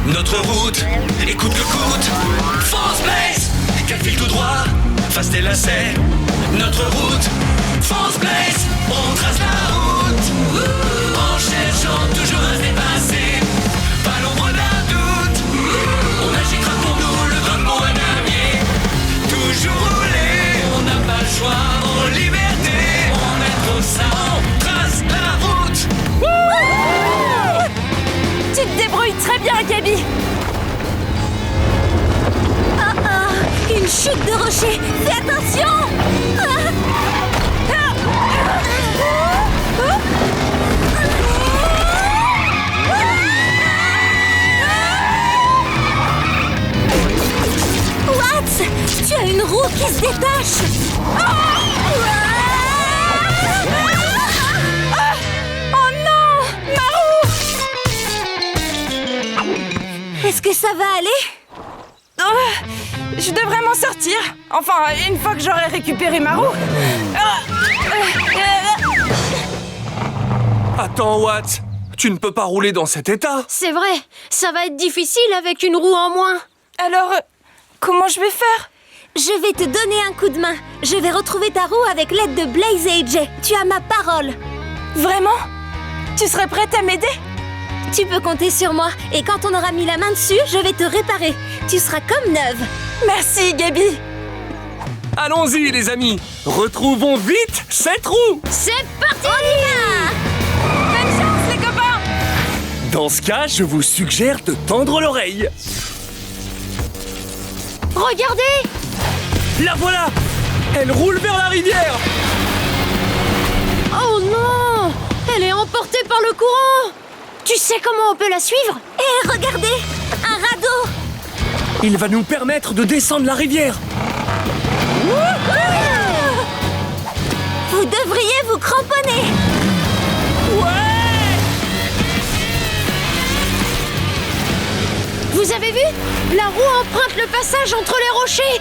Notre route, écoute que coûte. France Blaze, qu'elle file tout droit, face des lacets. Notre route, France Blaze, on trace la route. En cherchant toujours à se dépasser, pas l'ombre d'un doute. On agitera pour nous, le drapeau à damier. Toujours rouler, on n'a pas le choix. En liberté, on est trop ça, on trace la route. Tu te débrouilles très bien, Gabi. Une chute de rocher. Fais attention. What? Tu as une roue qui se détache. Oh non, ma roue. Est-ce que ça va aller? Je devrais m'en sortir. Enfin, une fois que j'aurai récupéré ma roue. Attends, Watts, tu ne peux pas rouler dans cet état. C'est vrai, ça va être difficile avec une roue en moins. Alors, comment je vais faire? Je vais te donner un coup de main. Je vais retrouver ta roue avec l'aide de Blaze et AJ. Tu as ma parole. Vraiment? Tu serais prête à m'aider? Tu peux compter sur moi. Et quand on aura mis la main dessus, je vais te réparer. Tu seras comme neuve. Merci, Gabi. Allons-y, les amis. Retrouvons vite cette roue. C'est parti! On y va! Bonne chance, les copains! Dans ce cas, je vous suggère de tendre l'oreille. Regardez! La voilà. Elle roule vers la rivière. Oh non! Elle est emportée par le courant! Tu sais comment on peut la suivre? Et regardez! Un radeau! Il va nous permettre de descendre la rivière. Vous devriez vous cramponner! Ouais! Vous avez vu? La roue emprunte le passage entre les rochers!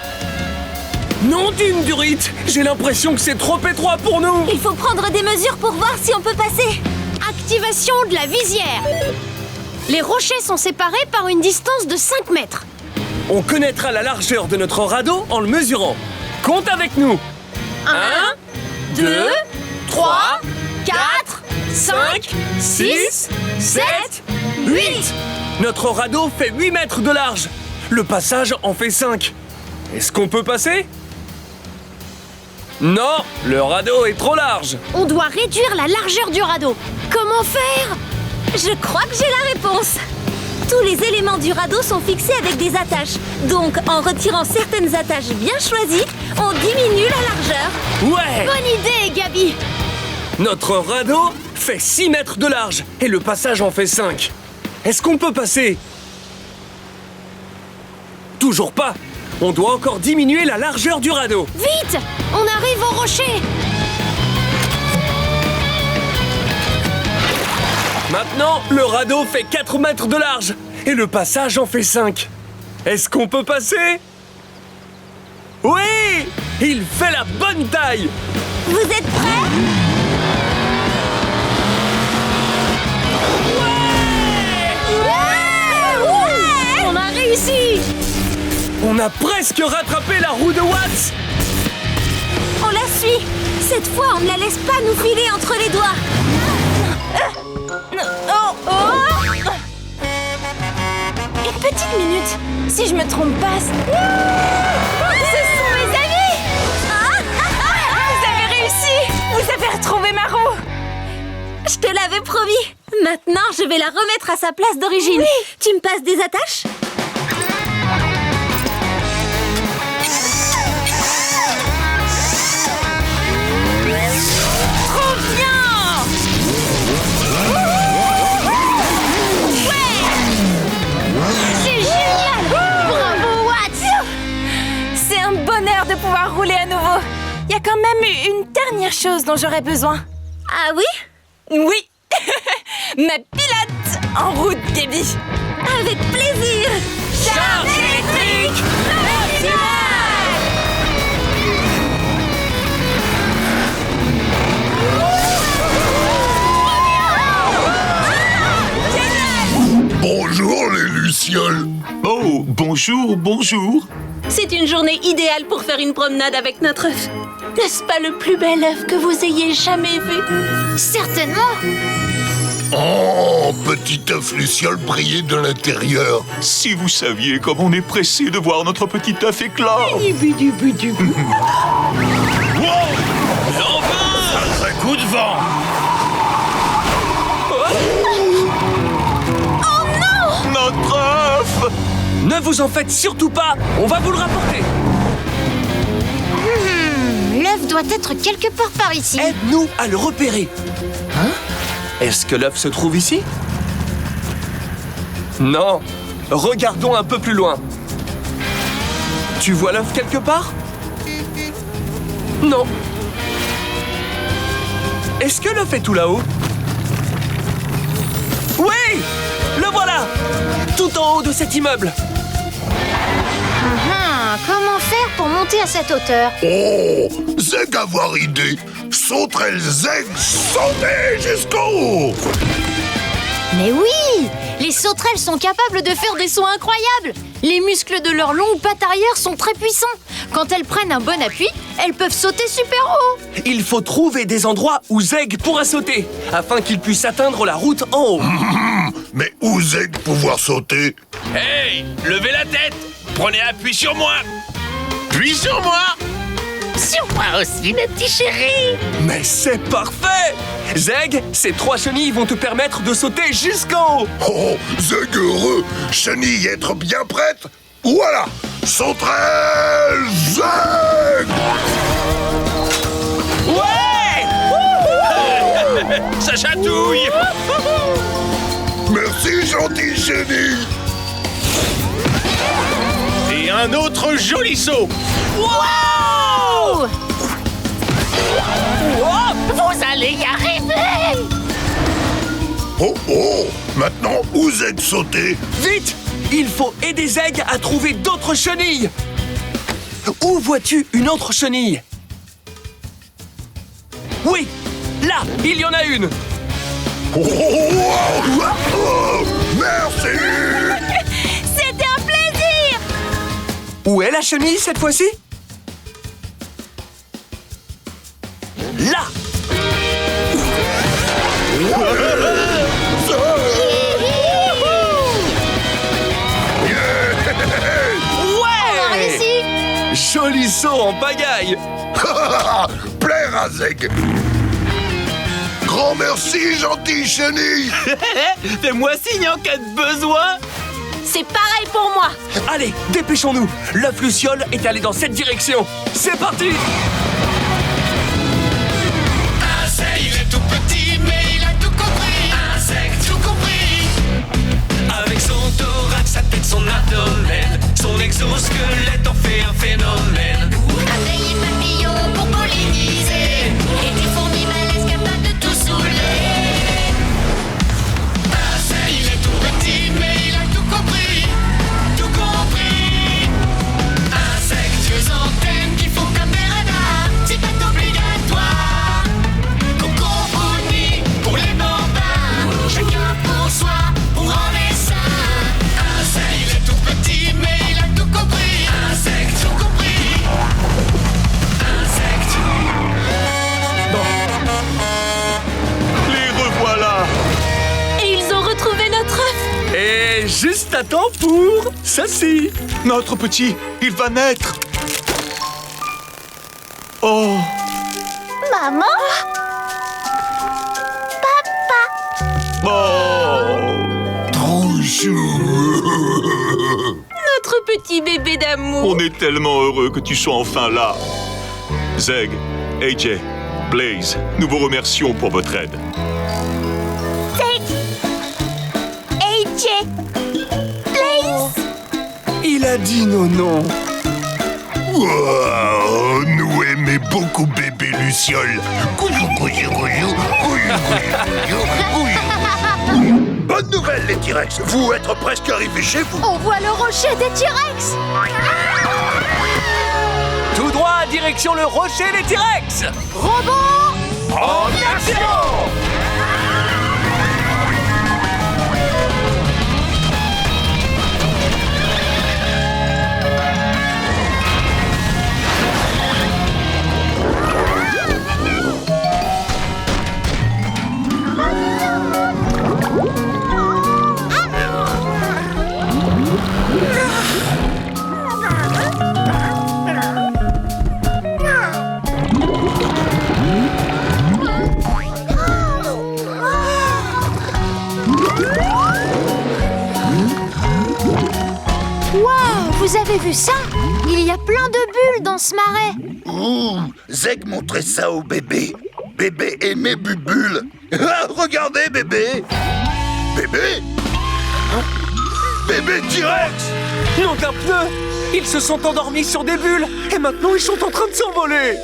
Non d'une durite. J'ai l'impression que c'est trop étroit pour nous. Il faut prendre des mesures pour voir si on peut passer. Activation de la visière! Les rochers sont séparés par une distance de 5 mètres. On connaîtra la largeur de notre radeau en le mesurant. Compte avec nous. 1, 2, 3, 4, 5, 6, 7, 8! Notre radeau fait 8 mètres de large. Le passage en fait 5. Est-ce qu'on peut passer? Non, le radeau est trop large. On doit réduire la largeur du radeau. Comment faire? Je crois que j'ai la réponse. Tous les éléments du radeau sont fixés avec des attaches. Donc, en retirant certaines attaches bien choisies, on diminue la largeur. Ouais! Bonne idée, Gabi! Notre radeau fait 6 mètres de large et le passage en fait 5. Est-ce qu'on peut passer? Toujours pas. On doit encore diminuer la largeur du radeau. Vite! On arrive au rocher! Maintenant, le radeau fait 4 mètres de large et le passage en fait 5. Est-ce qu'on peut passer? Oui! Il fait la bonne taille! Vous êtes prêts? On a réussi! On a presque rattrapé la roue de Watts! On la suit. Cette fois, on ne la laisse pas nous filer entre les doigts. Une petite minute. Si je me trompe pas... Ce sont mes amis! Vous avez réussi! Vous avez retrouvé ma roue! Je te l'avais promis. Maintenant, je vais la remettre à sa place d'origine. Oui. Tu me passes des attaches? Trop bien! C'est génial! Bravo, Watts! C'est un bonheur de pouvoir rouler à nouveau. Il y a quand même une dernière chose dont j'aurais besoin. Ah oui? Oui! Ma pilote en route, Gabi! Avec plaisir. Charge électrique Bonjour les Luciole. Oh, bonjour, bonjour. C'est une journée idéale pour faire une promenade avec notre œuf. N'est-ce pas le plus bel œuf que vous ayez jamais vu? Certainement. Oh, petit œuf Luciole briller de l'intérieur. Si vous saviez comme on est pressé de voir notre petit œuf éclore. Wow! Mais enfin! Un vrai coup de vent. Notre œuf! Ne vous en faites surtout pas, on va vous le rapporter. L'œuf doit être quelque part par ici. Aide-nous à le repérer. Hein? Est-ce que l'œuf se trouve ici? Non. Regardons un peu plus loin. Tu vois l'œuf quelque part? Non. Est-ce que l'œuf est tout là-haut? Oui! Le voilà! Tout en haut de cet immeuble. Comment faire pour monter à cette hauteur? Oh, Zeg avoir idée. Sauterelle Zeg, sautez jusqu'au haut. Mais oui! Les sauterelles sont capables de faire des sauts incroyables. Les muscles de leurs longues pattes arrière sont très puissants. Quand elles prennent un bon appui, elles peuvent sauter super haut. Il faut trouver des endroits où Zeg pourra sauter, afin qu'il puisse atteindre la route en haut. Mais où Zeg pouvoir sauter? Hey, levez la tête. Prenez appui sur moi. Puis sur moi. Sur moi aussi, mes petits chéris. Mais c'est parfait! Zeg, ces 3 chenilles vont te permettre de sauter jusqu'en haut. Oh, Zeg heureux. Chenille être bien prête. Voilà, sauterelle Zeg. Ouais! Ça chatouille. Merci, gentil chenille. Et un autre joli saut. Wow! Vous allez y arriver! Oh, oh, maintenant où Zeg sauter? Vite! Il faut aider Zeg à trouver d'autres chenilles. Où vois-tu une autre chenille? Oui, là, il y en a une. Oh, oh, oh, merci. C'était un plaisir! Où est la chenille cette fois-ci? Là! Ouais! Ici. Joli saut en pagaille! Plaire à Zeg. Grand merci, gentil chenille. Fais-moi signe en cas de besoin. C'est pareil pour moi! Allez, dépêchons-nous! L'œuf Luciole est allé dans cette direction! C'est parti! Il est tout petit, mais il a tout compris. Insecte, tout compris. Avec son thorax, sa tête, son abdomen, son exosquelette en fait un phénomène. Abeilles et papillons pour polliniser. Et des fourmis malaises capables de tout saouler. Il est tout petit, mais il a tout compris. Tout compris. Insectes, antennes qui font comme des radars. C'est pas obligatoire. Cocophonie pour les bambins. Chacun pour soi, pour en essaim. Il est tout petit, mais il a tout compris. Insectes, tout compris. Insectes. Les revoilà. Et ils ont retrouvé notre œuf! Et juste à temps pour ceci! Notre petit, il va naître. Oh, Maman? oh. Trop chou. Notre petit bébé d'amour! On est tellement heureux que tu sois enfin là. Zeg, AJ, Blaze, nous vous remercions pour votre aide. AJ! Blaze! Il a dit non, non! Wow, nous aimons beaucoup bébé Luciole. Couillou, couillou, couillou, couillou, couillou, couillou. Bonne nouvelle, les T-Rex. Vous êtes presque arrivés chez vous. On voit le rocher des T-Rex. Tout droit, direction le rocher des T-Rex! Robot! En action! Vous avez vu ça? Il y a plein de bulles dans ce marais. Ouh, Zeg montrait ça au bébé. Bébé aimait Bubule. Ah, regardez, bébé. Bébé? Bébé T-Rex! Nom d'un pneu! Ils se sont endormis sur des bulles et maintenant ils sont en train de s'envoler!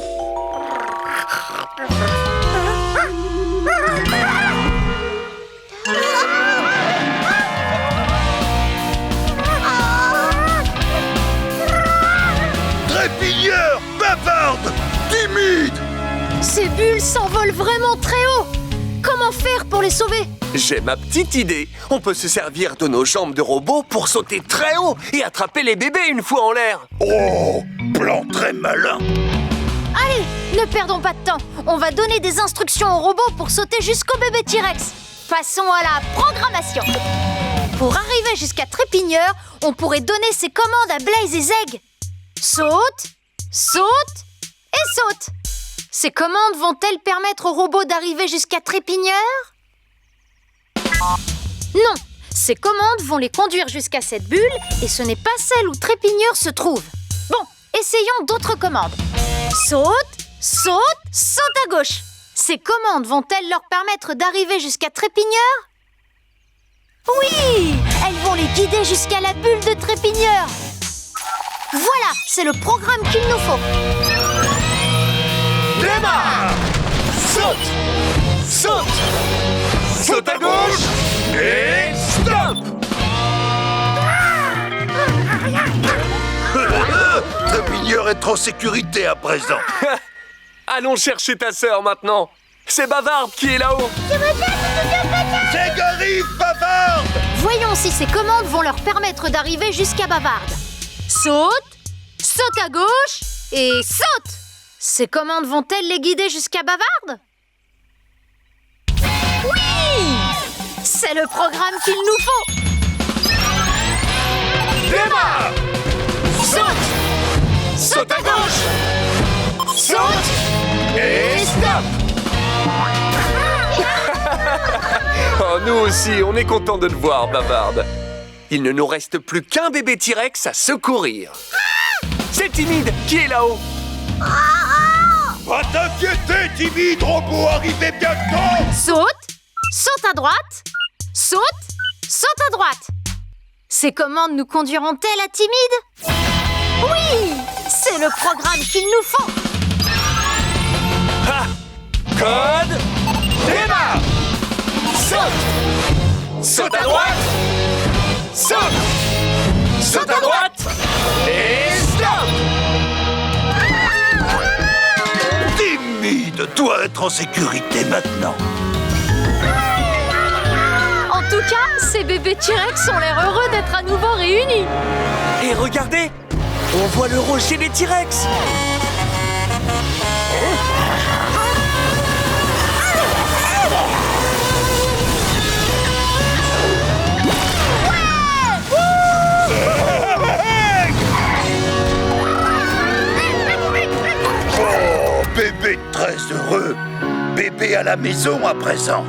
Trépigneur, bavarde, timide! Ces bulles s'envolent vraiment très haut. Comment faire pour les sauver? J'ai ma petite idée. On peut se servir de nos jambes de robot pour sauter très haut et attraper les bébés une fois en l'air. Oh, plan très malin! Allez, ne perdons pas de temps. On va donner des instructions au robot pour sauter jusqu'au bébé T-Rex. Passons à la programmation. Pour arriver jusqu'à Trépigneur, on pourrait donner ces commandes à Blaze et Zeg. Saute, saute et saute. Ces commandes vont-elles permettre au robot d'arriver jusqu'à Trépigneur? Non, ces commandes vont les conduire jusqu'à cette bulle et ce n'est pas celle où Trépigneur se trouve. Bon, essayons d'autres commandes. Saute, saute, saute à gauche. Ces commandes vont-elles leur permettre d'arriver jusqu'à Trépigneur? Oui, elles vont les guider jusqu'à la bulle de Trépigneur. Voilà, c'est le programme qu'il nous faut. Démarre! Saute! Saute! Saute à gauche! Et stop! Trépigneur est en sécurité à présent. Allons chercher ta sœur maintenant. C'est Bavarde qui est là-haut. Zeg arrive, bavarde! Voyons si ces commandes vont leur permettre d'arriver jusqu'à Bavarde. Saute, saute à gauche et saute! Ces commandes vont-elles les guider jusqu'à Bavarde? Oui! C'est le programme qu'il nous faut. Démarre! Saute! Saute à gauche! Saute! Et stop! Oh, nous aussi, on est content de te voir, Bavarde. Il ne nous reste plus qu'un bébé T-Rex à secourir. C'est Timide qui est là-haut. Pas t'inquiéter, timide, robot, arrivez bientôt! Saute, saute à droite, saute, saute à droite. Ces commandes nous conduiront-elles à Timide? Oui, c'est le programme qu'il nous faut. Ha! Code! Démarre! Saute! Saute à droite! Saute! Saute à droite! Et stop! Timide doit être en sécurité maintenant. En tout cas, ces bébés T-Rex ont l'air heureux d'être à nouveau réunis. Et regardez! On voit le rocher des T-Rex! Oh, bébé très heureux. Bébé à la maison à présent.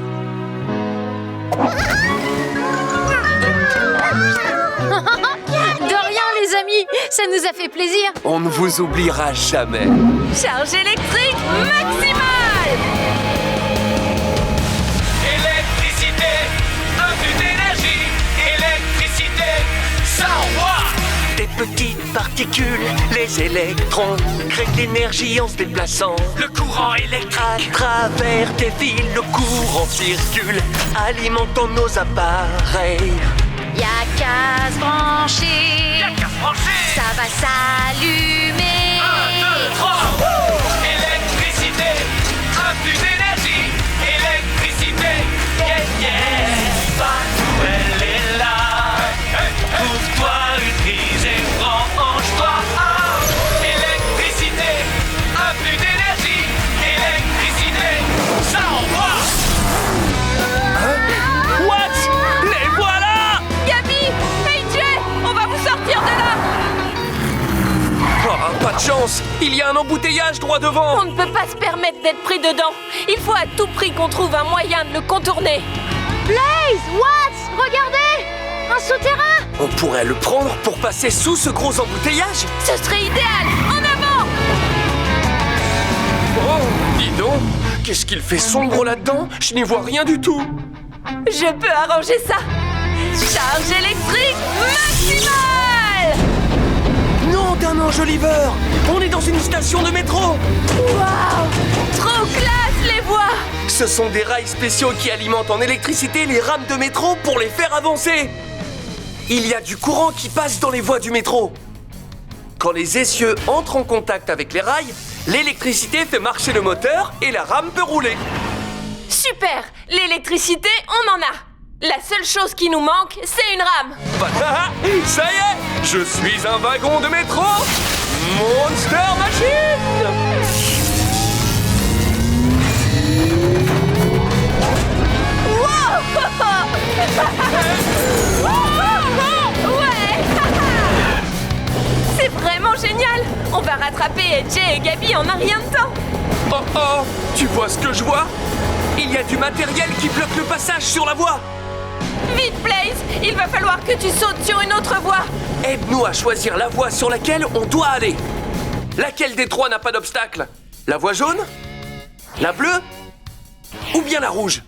De rien, les amis, ça nous a fait plaisir. On ne vous oubliera jamais. Charge électrique maximale! Électricité, un but d'énergie. Électricité, ça envoie. Des petites particules, les électrons, créent de l'énergie en se déplaçant. Le courant électrique. À travers des fils, le courant circule, alimentant nos appareils. Y'a qu'à se brancher, Y'a qu'à se brancher. ça va s'allumer. 1, 2, 3. Électricité, un but d'énergie. Électricité, yeah, yeah. Partout elle est là. Ouvre-toi une prise et branche-toi. Électricité, un but d'énergie. Électricité, ça envoie. What? Les voilà! Gabi! AJ! On va vous sortir de là! Oh, pas de chance! Il y a un embouteillage droit devant! On ne peut pas se permettre d'être pris dedans. Il faut à tout prix qu'on trouve un moyen de le contourner. Blaze, Watts, regardez, un souterrain. On pourrait le prendre pour passer sous ce gros embouteillage. Ce serait idéal. En avant! Oh, dis donc, qu'est-ce qu'il fait sombre là-dedans? Je n'y vois rien du tout. Je peux arranger ça. Charge électrique maximale! Non, d'un enjoliveur! On est dans une station de métro! Waouh! Trop classe les voies! Ce sont des rails spéciaux qui alimentent en électricité les rames de métro pour les faire avancer. Il y a du courant qui passe dans les voies du métro. Quand les essieux entrent en contact avec les rails, l'électricité fait marcher le moteur et la rame peut rouler. Super! L'électricité, on en a! La seule chose qui nous manque, c'est une rame! Bah, ça y est, je suis un wagon de métro Monster Machine. Ouais! C'est vraiment génial! On va rattraper AJ et Gabi en un rien de temps! Oh oh, tu vois ce que je vois? Il y a du matériel qui bloque le passage sur la voie. Vite, Blaze! Il va falloir que tu sautes sur une autre voie! Aide-nous à choisir la voie sur laquelle on doit aller. Laquelle des trois n'a pas d'obstacle? La voie jaune? La bleue? Ou bien la rouge?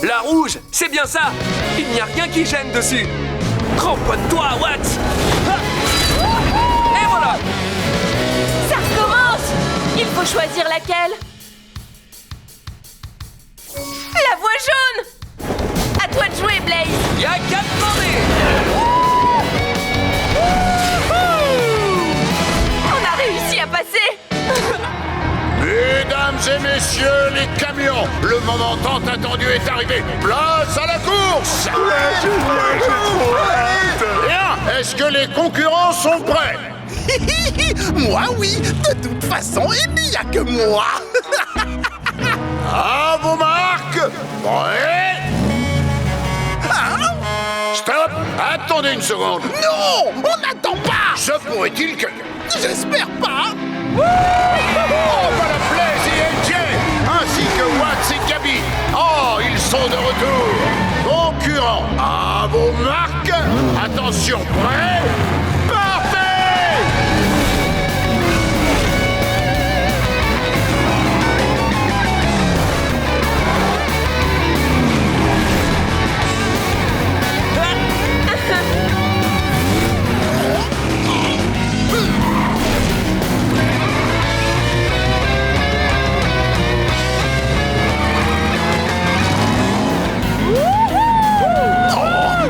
La rouge, c'est bien ça! Il n'y a rien qui gêne dessus. Cramponne-toi, Watts! Et voilà! Ça recommence! Il faut choisir laquelle? La voie jaune! À toi de jouer, Blaze! Y'a qu'à demander! On a réussi à passer! Mesdames et messieurs les camions, le moment tant attendu est arrivé. Place à la course! Bien, est-ce que les concurrents sont prêts? Moi, oui. De toute façon, il n'y a que moi. À vos marques! Prêts? Stop! Attendez une seconde! Non, on n'attend pas. Se pourrait-il que... J'espère pas. Oh, voilà Blaze et AJ, ainsi que Watts et Gabi. Oh, ils sont de retour. Concurrents, à vos marques. Attention, prêts? Partez!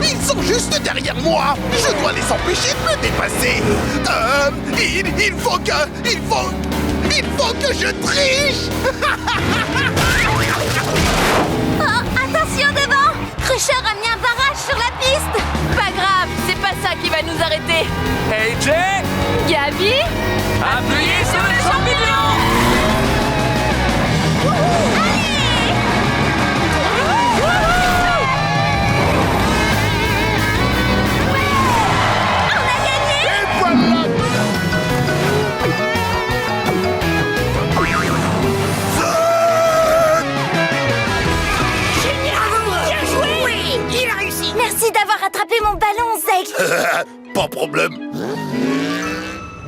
Ils sont juste derrière moi. Je dois les empêcher de me dépasser. Il faut que je triche. Oh, attention devant! Crusher a mis un barrage sur la piste! Pas grave, c'est pas ça qui va nous arrêter! AJ, Gabi? appuyez sur les champignons! Et voilà! Merci d'avoir attrapé mon ballon, Zeg! Pas de problème.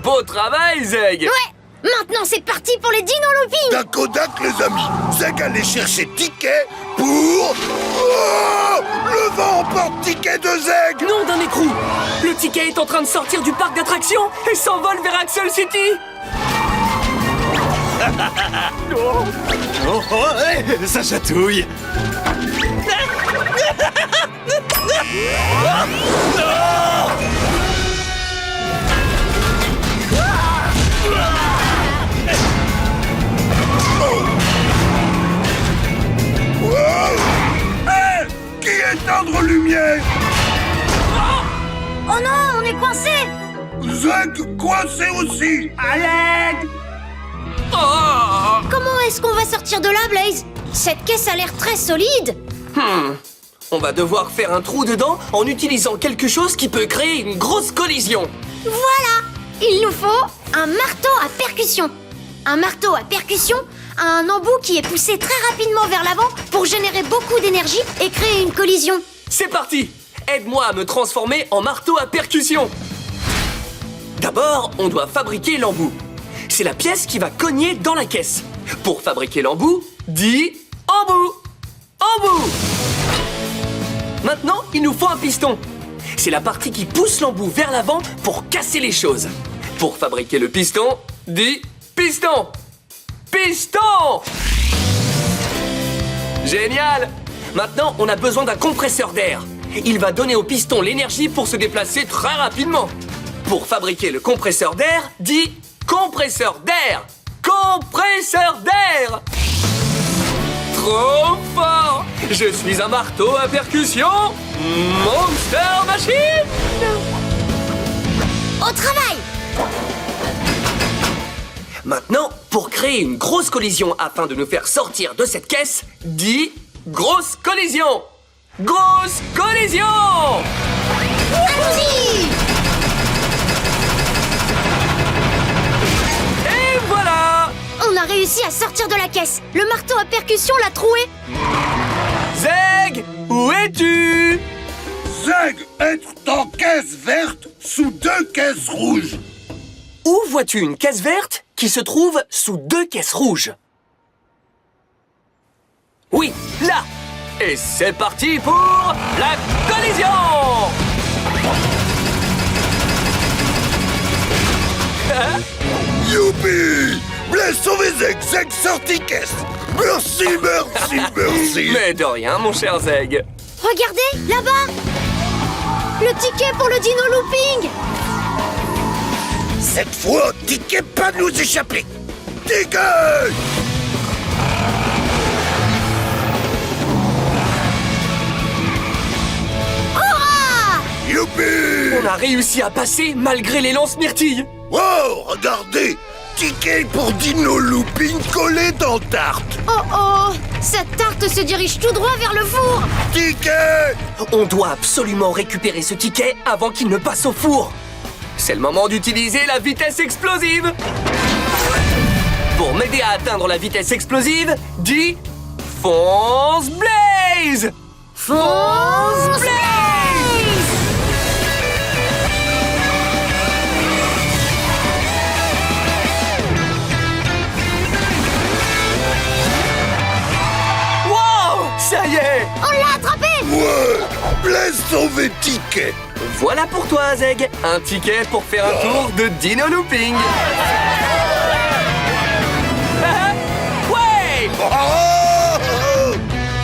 Beau travail, Zeg! Ouais! Maintenant, c'est parti pour les dino-loopings! D'un Kodak, les amis. Zeg allait chercher ticket pour... Oh, le vent emporte ticket de Zeg. Non, d'un écrou! Le ticket est en train de sortir du parc d'attractions et s'envole vers Axel City! Ça chatouille. Hé, qui éteindre lumière? Oh non, on est coincé! Zeg coincé aussi. Comment est-ce qu'on va sortir de là, Blaze? Cette caisse a l'air très solide! On va devoir faire un trou dedans en utilisant quelque chose qui peut créer une grosse collision. Voilà! Il nous faut un marteau à percussion. Un marteau à percussion a un embout qui est poussé très rapidement vers l'avant pour générer beaucoup d'énergie et créer une collision. C'est parti! aide-moi à me transformer en marteau à percussion. D'abord, on doit fabriquer l'embout. C'est la pièce qui va cogner dans la caisse. Pour fabriquer l'embout, dis embout. Embout. Maintenant, il nous faut un piston. C'est la partie qui pousse l'embout vers l'avant pour casser les choses. Pour fabriquer le piston, dis piston. Piston. Génial! Maintenant, on a besoin d'un compresseur d'air. Il va donner au piston l'énergie pour se déplacer très rapidement. Pour fabriquer le compresseur d'air, dis compresseur d'air. Compresseur d'air. Trop fort! Je suis un marteau à percussion, Monster Machine! Au travail! Maintenant, pour créer une grosse collision afin de nous faire sortir de cette caisse, dis grosse collision! Grosse collision! Allons-y! Et voilà! On a réussi à sortir de la caisse. Le marteau à percussion l'a troué. Zeg, où es-tu? Zeg, être en caisse verte sous 2 caisses rouges. Où vois-tu une caisse verte qui se trouve sous 2 caisses rouges? Oui, là! Et c'est parti pour la collision! Youpi! Blaise sauvé Zeg, Zeg sorti caisse. Merci, merci, merci. Mais de rien, mon cher Zeg. Regardez, là-bas! Le ticket pour le dino looping! Cette fois, ticket pas nous échapper. Ticket! Hurrah! Youpi! On a réussi à passer malgré les lance-myrtilles. Wow, regardez! Ticket pour Dino Looping collé dans tarte. Oh oh! Cette tarte se dirige tout droit vers le four! Ticket! On doit absolument récupérer ce ticket avant qu'il ne passe au four. C'est le moment d'utiliser la vitesse explosive. Pour m'aider à atteindre la vitesse explosive, dis fonce Blaze! Fonce Blaze! Wow! Ça y est! On l'a attrapé! Ouais! Blaise sauvé Ticket! Voilà pour toi, Zeg. Un ticket pour faire un tour de Dino Looping. Ouais! Oh!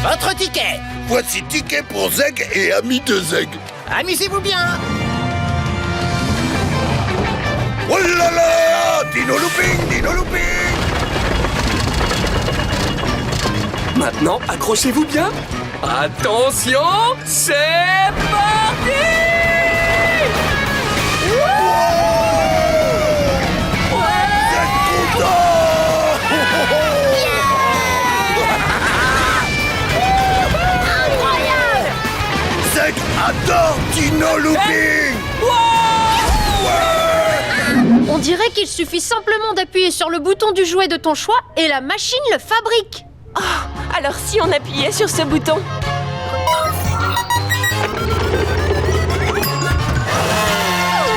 Votre ticket. Voici Ticket pour Zeg et ami de Zeg. Amusez-vous bien. Oh là là! Dino Looping! Dino Looping! Maintenant, accrochez-vous bien. Attention, c'est parti! Incroyable! Zeg adore Dino Looping! On dirait qu'il suffit simplement d'appuyer sur le bouton du jouet de ton choix et la machine le fabrique. Alors si on appuyait sur ce bouton?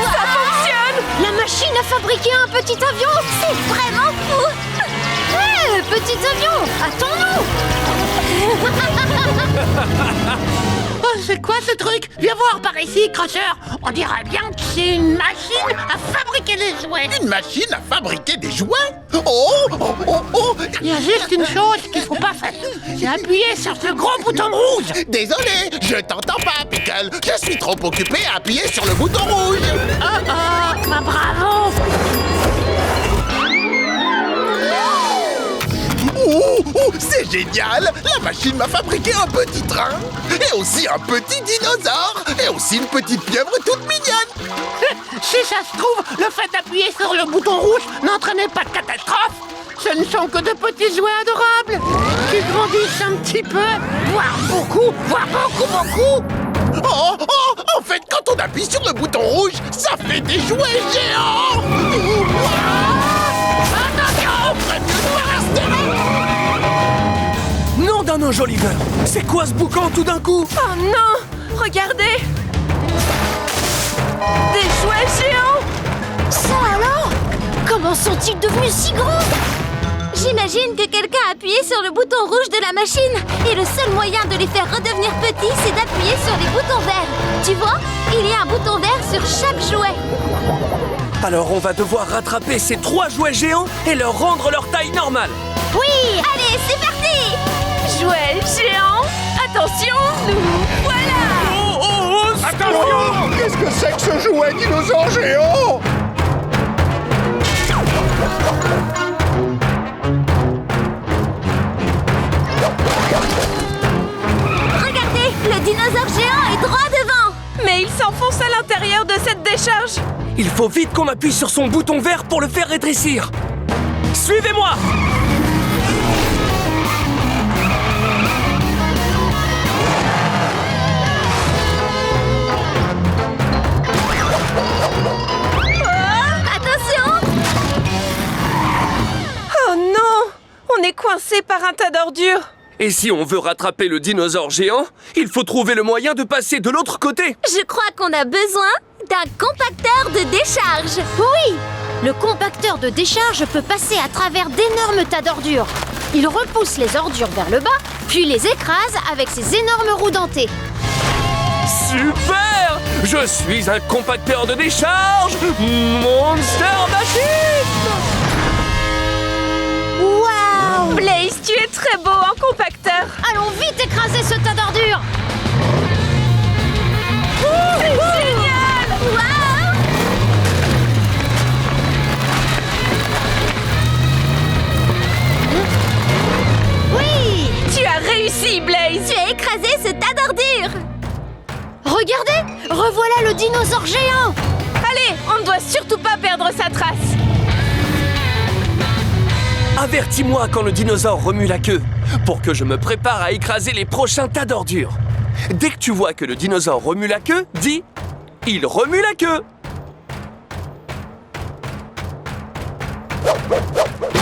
Ça fonctionne! La machine a fabriqué un petit avion. C'est vraiment fou! Ouais, petit avion, attends-nous. Oh, c'est quoi ce truc? Viens voir par ici, Crusher. On dirait bien que c'est une machine à fabriquer des jouets. Une machine à fabriquer des jouets? Oh, oh, oh, oh. Il y a juste une chose qu'il faut pas faire. C'est appuyer sur ce gros bouton rouge. Désolé, je t'entends pas, Pickle. Je suis trop occupé à appuyer sur le bouton rouge. Bah bravo. C'est génial. La machine m'a fabriqué un petit train. Et aussi un petit dinosaure. Et aussi une petite pieuvre toute mignonne. Si ça se trouve, le fait d'appuyer sur le bouton rouge n'entraînait pas de catastrophe. Ce ne sont que de petits jouets adorables qui grandissent un petit peu, voire beaucoup. Oh, en fait, quand on appuie sur le bouton rouge, ça fait des jouets géants. Attention, on ferait mieux de pas rester là. Nom d'un ange Oliver! C'est quoi ce boucan tout d'un coup? Oh non! Regardez! Des jouets géants! Ça alors? Comment sont-ils devenus si grands? J'imagine que quelqu'un a appuyé sur le bouton rouge de la machine. Et le seul moyen de les faire redevenir petits, c'est d'appuyer sur les boutons verts. Tu vois? Il y a un bouton vert sur chaque jouet. Alors on va devoir rattraper ces 3 jouets géants et leur rendre leur taille normale. Oui! Allez, c'est parti! Jouets géants! Attention, nous voilà! Attention! Qu'est-ce que c'est que ce jouet dinosaure géant? Regardez, le dinosaure géant est droit devant! Mais il s'enfonce à l'intérieur de cette décharge! Il faut vite qu'on appuie sur son bouton vert pour le faire rétrécir. Suivez-moi! Attention! Oh non! On est coincé par un tas d'ordures! Et si on veut rattraper le dinosaure géant, il faut trouver le moyen de passer de l'autre côté. Je crois qu'on a besoin d'un compacteur de décharge. Oui! Le compacteur de décharge peut passer à travers d'énormes tas d'ordures. Il repousse les ordures vers le bas, puis les écrase avec ses énormes roues dentées. Super! Je suis un compacteur de décharge, Monster Machine! Waouh! Blaze, tu es très beau en compacteur! Allons vite écraser ce tas d'ordures! C'est génial! Waouh! Oui! Tu as réussi, Blaze! Tu as écrasé ce tas d'ordures! Regardez! Revoilà le dinosaure géant! Allez, on ne doit surtout pas perdre sa trace! Avertis-moi quand le dinosaure remue la queue, pour que je me prépare à écraser les prochains tas d'ordures. Dès que tu vois que le dinosaure remue la queue, dis « Il remue la queue !»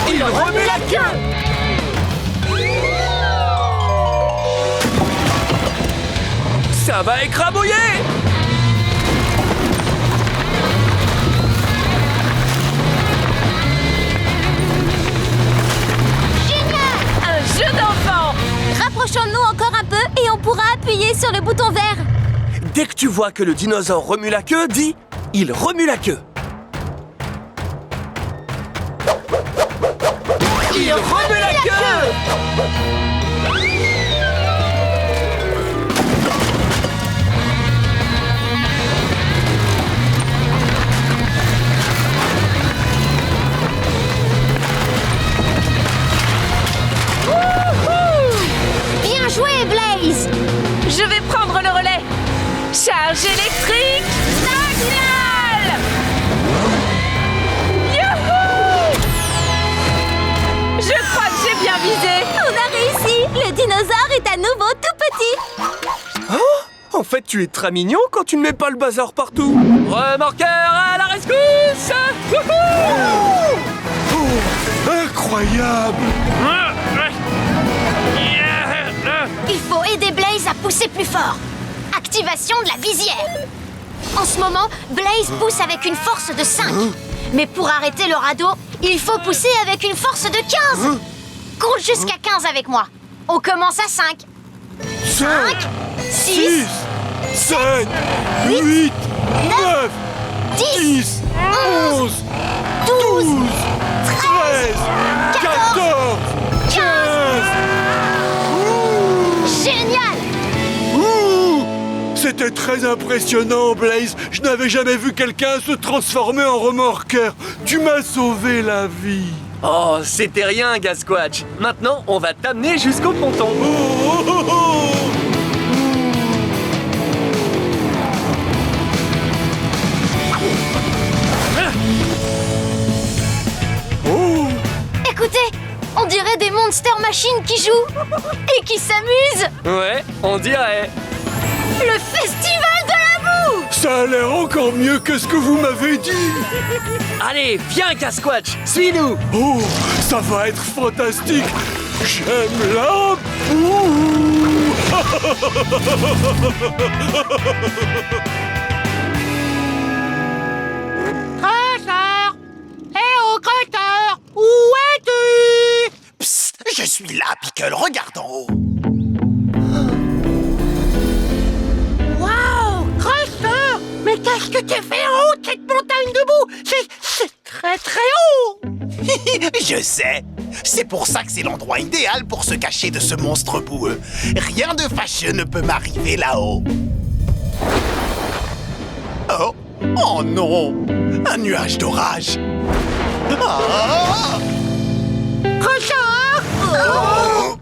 Il remue la queue! Ça va écrabouiller! Un jeu d'enfant! Rapprochons-nous encore un peu et on pourra appuyer sur le bouton vert. Dès que tu vois que le dinosaure remue la queue, dis « Il remue la queue !» Il remue la queue! Bien joué, Blaze! Je vais prendre le relais! Charge électrique! Signal! Youhou! Je crois que j'ai bien visé! On a réussi! Le dinosaure est à nouveau tout petit! Oh, en fait, tu es très mignon quand tu ne mets pas le bazar partout. Remorqueur à la rescousse! Wouhou! Incroyable! Il faut aider Blaze à pousser plus fort. Activation de la visière. En ce moment, Blaze pousse avec une force de 5. Mais pour arrêter le radeau, il faut pousser avec une force de 15. Compte jusqu'à 15 avec moi. On commence à 5. 5, 6, 7, 8, 9, 10, 11, 12, 13, 14, 15. Génial! Ouh! C'était très impressionnant, Blaze. Je n'avais jamais vu quelqu'un se transformer en remorqueur. Tu m'as sauvé la vie. Oh, c'était rien, Gasquatch. Maintenant, on va t'amener jusqu'au ponton. Oh, oh, oh, oh. Oh! Écoutez, on dirait des Monster Machines qui jouent et qui s'amusent. Ouais, on dirait. Le festival de la boue! Ça a l'air encore mieux que ce que vous m'avez dit. Allez, viens, Gasquatch, suis-nous. Oh, ça va être fantastique. J'aime la boue. Cracheur! Eh oh, Cracheur! Où es-tu? Psst, je suis là, Pickle, regarde en haut. Waouh! Cracheur! Mais qu'est-ce que tu fais en haut de cette montagne de boue? C'est très très haut! Je sais. C'est pour ça que c'est l'endroit idéal pour se cacher de ce monstre boueux. Rien de fâcheux ne peut m'arriver là-haut. Oh! Oh non! Un nuage d'orage! Ah! Cracheur! Oh!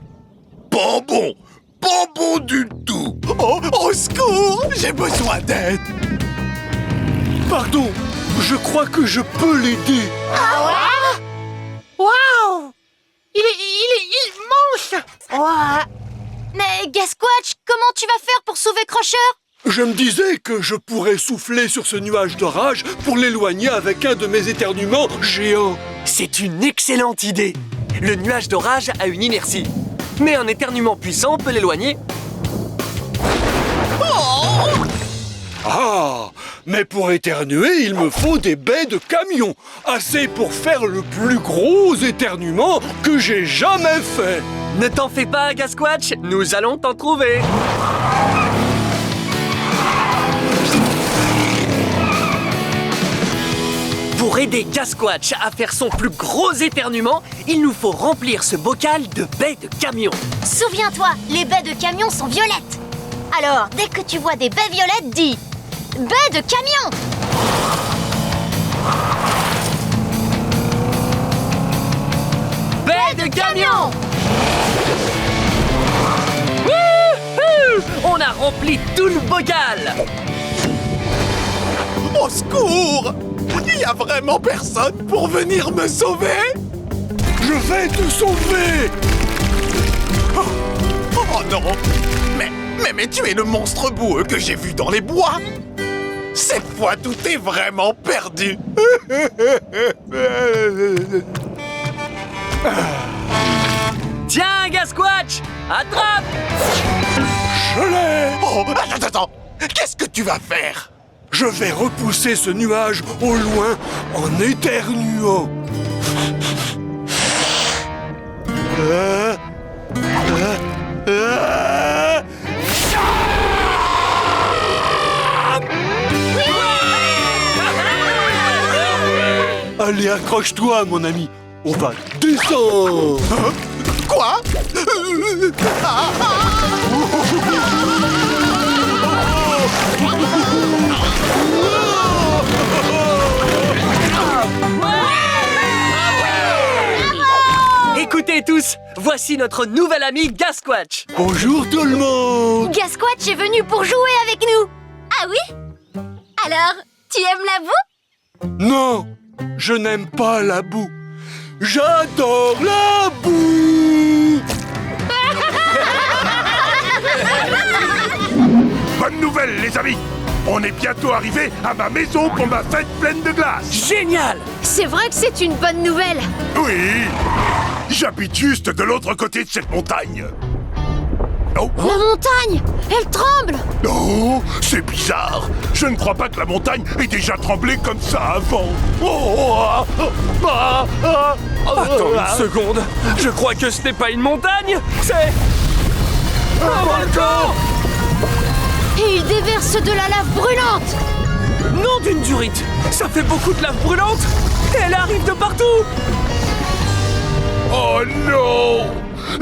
Pas bon! Pas bon du tout! Oh! Au secours! J'ai besoin d'aide! Pardon, je crois que je peux l'aider. Waouh! Il est immense! Ouah. Mais Gasquatch, comment tu vas faire pour sauver Crusher? Je me disais que je pourrais souffler sur ce nuage d'orage pour l'éloigner avec un de mes éternuements géants. C'est une excellente idée. Le nuage d'orage a une inertie. Mais un éternuement puissant peut l'éloigner. Ah, mais pour éternuer, il me faut des baies de camion. Assez pour faire le plus gros éternuement que j'ai jamais fait. Ne t'en fais pas, Gasquatch, nous allons t'en trouver. Pour aider Gasquatch à faire son plus gros éternuement, il nous faut remplir ce bocal de baies de camion. Souviens-toi, les baies de camion sont violettes. Alors, dès que tu vois des baies violettes, dis « Baies de camion !» Baies de camion! Wouhou! On a rempli tout le bocal! Au secours! Il y a vraiment personne pour venir me sauver? Je vais te sauver! Oh non! Mais tu es le monstre boueux que j'ai vu dans les bois! Cette fois, tout est vraiment perdu! Tiens, Gasquatch! Attrape! Je l'ai! Oh, attends! Qu'est-ce que tu vas faire? Je vais repousser ce nuage au loin en éternuant. Allez, accroche-toi, mon ami. On va descendre. Quoi? Écoutez tous, voici notre nouvel ami Gasquatch. Bonjour tout le monde. Gasquatch est venu pour jouer avec nous. Ah oui? Alors, tu aimes la boue? Non, je n'aime pas la boue. J'adore la boue. Bonne nouvelle, les amis! On est bientôt arrivé à ma maison pour ma fête pleine de glace! Génial! C'est vrai que c'est une bonne nouvelle. Oui! J'habite juste de l'autre côté de cette montagne. Oh! La montagne, elle tremble. Oh! C'est bizarre! Je ne crois pas que la montagne ait déjà tremblé comme ça avant! Attends une seconde, je crois que ce n'est pas une montagne, c'est... un volcan! Et il déverse de la lave brûlante. Nom d'une durite! Ça fait beaucoup de lave brûlante! Et elle arrive de partout! Oh non!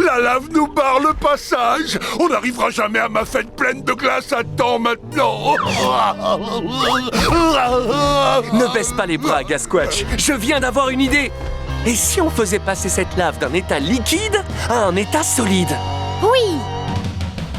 La lave nous barre le passage! On n'arrivera jamais à ma fête pleine de glace à temps maintenant! Ne baisse pas les bras, Gasquatch. Je viens d'avoir une idée. Et si on faisait passer cette lave d'un état liquide à un état solide? Oui.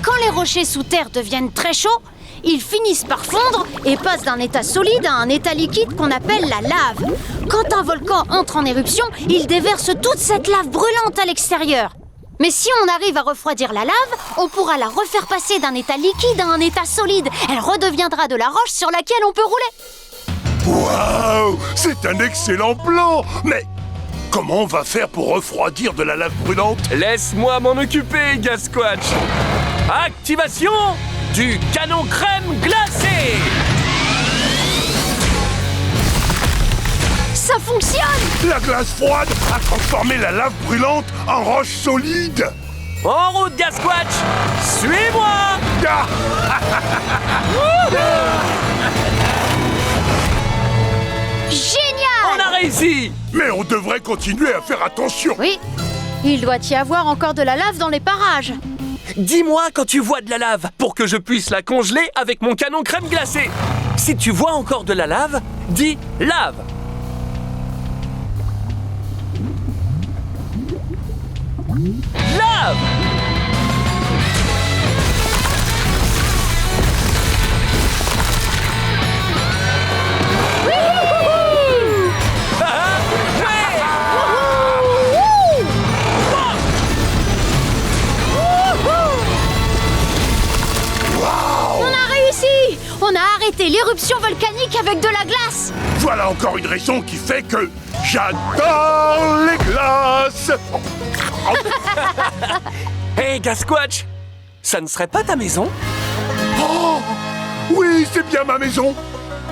Quand les rochers sous terre deviennent très chauds, ils finissent par fondre et passent d'un état solide à un état liquide qu'on appelle la lave. Quand un volcan entre en éruption, il déverse toute cette lave brûlante à l'extérieur. Mais si on arrive à refroidir la lave, on pourra la refaire passer d'un état liquide à un état solide. Elle redeviendra de la roche sur laquelle on peut rouler. Waouh! C'est un excellent plan! Mais comment on va faire pour refroidir de la lave brûlante? Laisse-moi m'en occuper, Gasquatch. Activation du canon crème glacée. Ça fonctionne! La glace froide a transformé la lave brûlante en roche solide. En route, Gasquatch. Suis-moi. Ah. Génial! On a réussi. Mais on devrait continuer à faire attention. Oui, il doit y avoir encore de la lave dans les parages. Dis-moi quand tu vois de la lave pour que je puisse la congeler avec mon canon crème glacée. Si tu vois encore de la lave, dis lave. Lave! On a arrêté l'éruption volcanique avec de la glace. Voilà encore une raison qui fait que j'adore les glaces. Hey, Gasquatch, ça ne serait pas ta maison? Oh, oui, c'est bien ma maison.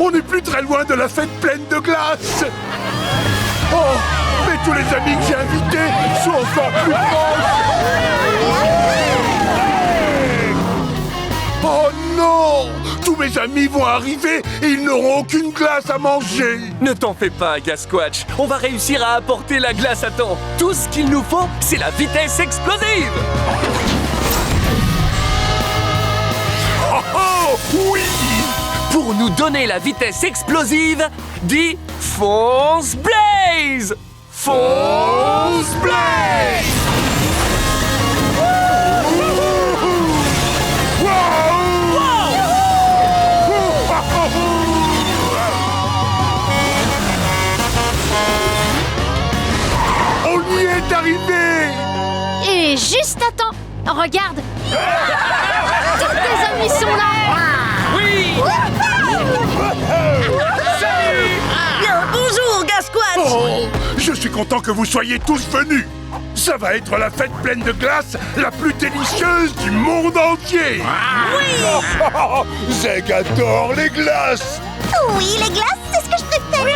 On n'est plus très loin de la fête pleine de glace. Oh, mais tous les amis que j'ai invités sont encore plus proches. Oh non! Tous mes amis vont arriver et ils n'auront aucune glace à manger. Ne t'en fais pas, Gasquatch. On va réussir à apporter la glace à temps. Tout ce qu'il nous faut, c'est la vitesse explosive. Oh oh, oui! Pour nous donner la vitesse explosive, dis fonce Blaze! Fonce Blaze! On y est arrivé! Et juste à temps. Regarde. Tous tes amis sont là. Oui! Bonjour, Gasquatch. Oh, je suis content que vous soyez tous venus. Ça va être la fête pleine de glace la plus délicieuse du monde entier. Oui! Zeg adore les glaces. Oui, les glaces, c'est ce que je préfère.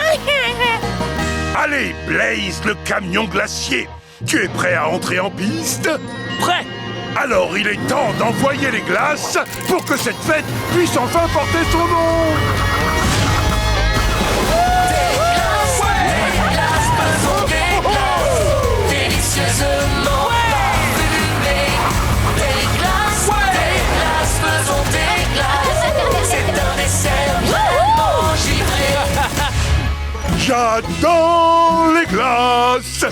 Allez, Blaze, le camion glacier. Tu es prêt à entrer en piste? Prêt! Alors il est temps d'envoyer les glaces pour que cette fête puisse enfin porter son nom. Délicieusement parfumées. Des glaces, faisons des glaces. C'est un dessert vraiment givré. J'adore les glaces.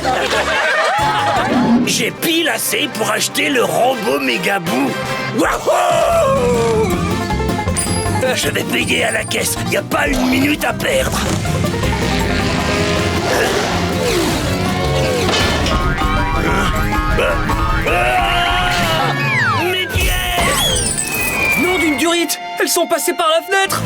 J'ai pile assez pour acheter le Rambo Mégabou. Wouhou! Je vais payer à la caisse, y a pas une minute à perdre. Mes pièces! Nom d'une durite! Elles sont passées par la fenêtre!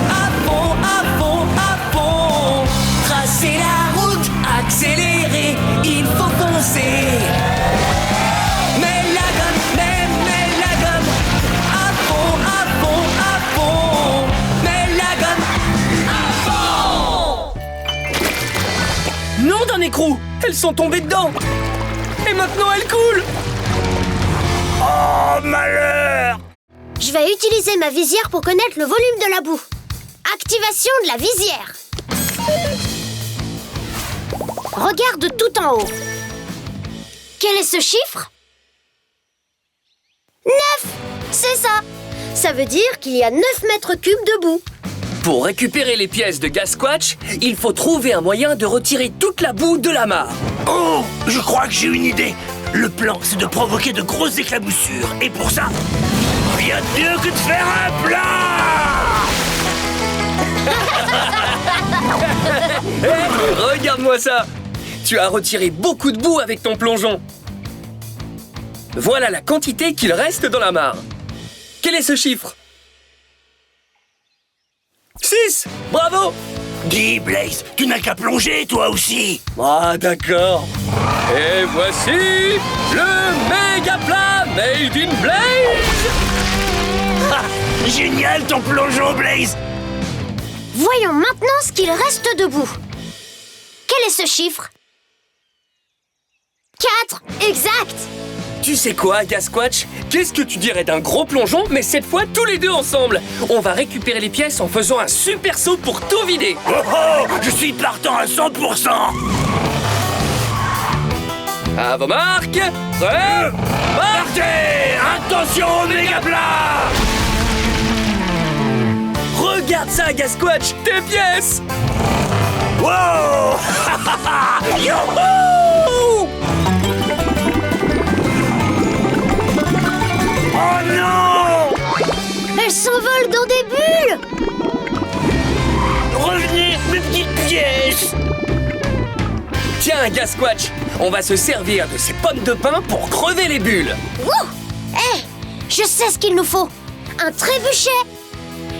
À fond, à fond, à fond. Tracer la route, accélérer, il faut foncer. Mets la gomme, mets la gomme. À fond, à fond, à fond. Mets la gomme, à fond. Nom d'un écrou! Elles sont tombées dedans! Et maintenant elles coulent! Oh, malheur! Je vais utiliser ma visière pour connaître le volume de la boue. Activation de la visière. Regarde tout en haut. Quel est ce chiffre? 9! C'est ça. Ça veut dire qu'il y a 9 mètres cubes de boue. Pour récupérer les pièces de Gasquatch, il faut trouver un moyen de retirer toute la boue de la mare. Oh, je crois que j'ai une idée. Le plan, c'est de provoquer de grosses éclaboussures. Et pour ça, rien de mieux que de faire un plat. Regarde-moi ça! Tu as retiré beaucoup de boue avec ton plongeon. Voilà la quantité qu'il reste dans la mare. Quel est ce chiffre? 6! Bravo! Dis, Blaze, tu n'as qu'à plonger, toi aussi. Ah, d'accord. Et voici le méga plan Made in Blaze! Ah, génial ton plongeon, Blaze! Voyons maintenant ce qu'il reste debout. Quel est ce chiffre? 4, exact! Tu sais quoi, Gasquatch? Qu'est-ce que tu dirais d'un gros plongeon, mais cette fois tous les deux ensemble? On va récupérer les pièces en faisant un super saut pour tout vider. Oh oh, je suis partant à 100%. À vos marques, prêts, Partez! Attention au méga plat! regarde ça, Gasquatch, tes pièces! Wow! Youhou! Oh non! Elles s'envolent dans des bulles! Revenez, mes petites pièces! Tiens, Gasquatch, on va se servir de ces pommes de pin pour crever les bulles. Wouh! Hé! Je sais ce qu'il nous faut! Un trébuchet!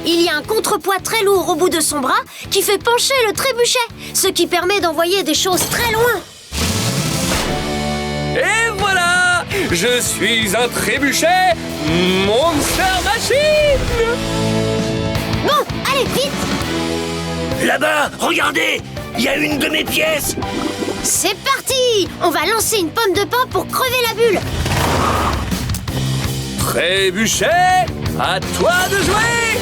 Il y a un contrepoids très lourd au bout de son bras qui fait pencher le trébuchet, ce qui permet d'envoyer des choses très loin. Et voilà! Je suis un trébuchet Monster Machine! Bon, allez, vite! Là-bas, regardez! Il y a une de mes pièces! C'est parti! On va lancer une pomme de pin pour crever la bulle. Trébuchet, à toi de jouer!